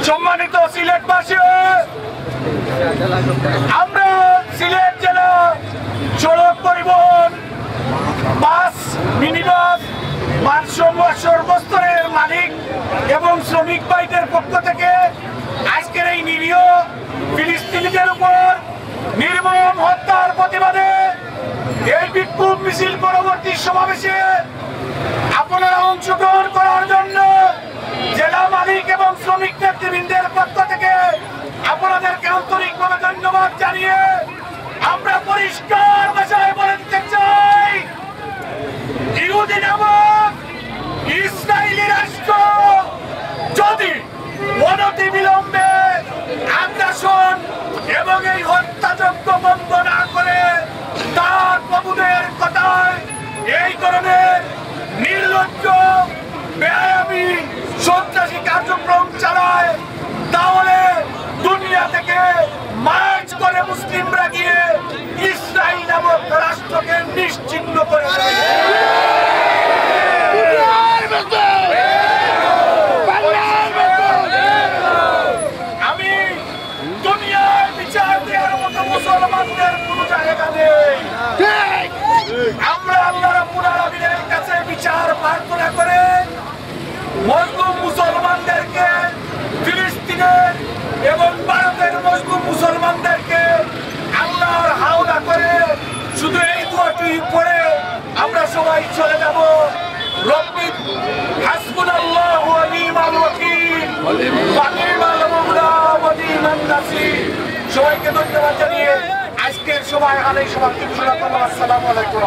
সম্মানিত সিলেটবাসী, আমরা সিলেট জেলা সড়ক পরিবহন, বাস, মিনিবাস, সর্বস্তরের মালিক এবং শ্রমিক ভাইদের পক্ষ থেকে আজকের এই নিরীহ ফিলিস্তিনিদের উপর নির্মম হত্যার প্রতিবাদে এই বিক্ষোভ মিছিল পরবর্তী সমাবেশে আপনারা অংশগ্রহণ করার জন্য জেলা মালিক এবং শ্রমিক নেতৃবৃন্দের পক্ষ থেকে আপনাদেরকে আন্তরিকভাবে ধন্যবাদ জানিয়ে আমরা পরিষ্কার ভাষায় বলে দিতে চাই, ইহুদি নামক ইসরায়েলি রাষ্ট্র যদি অনতিবিলম্বে আগ্রাসন এবং এই হত্যাযজ্ঞ বন্ধ না করে তার প্রভুদের কথায় এই ধরনের নির্লজ্জ বেআইনি সন্ত্রাসী কার্যক্রম চালায়, তাহলে দুনিয়া থেকে মার্চ করে মুসলিমরা গিয়ে ইসরায়েল নামক রাষ্ট্রকে নিশ্চিহ্ন করে দেবে। আমি দুনিয়ায় বিচার দেওয়ার মতো মুসলমানদের কোন জায়গা নেই। আমরা আল্লাহ রাব্বুল আলামিনের কাছে বিচার প্রার্থনা করে মজলুম মুসলমানদেরকে, ফিলিস্তিনের এবং ভারতের মজলুম মুসলমানদেরকে আল্লাহর হাওলা করে শুধু এই দোয়াটি পড়ে আমরা সবাই চলে যাব, রব্বি হাসবুনাল্লাহু ওয়া নি'মাল ওয়াকিল ওয়া নি'মাল মাওলা ওয়া নি'মান নাসির। সবাইকে ধন্যবাদ জানিয়ে আজকের সভায় আলাই সমাপ্তি ঘোষণা করলাম। আসসালামু আলাইকুম।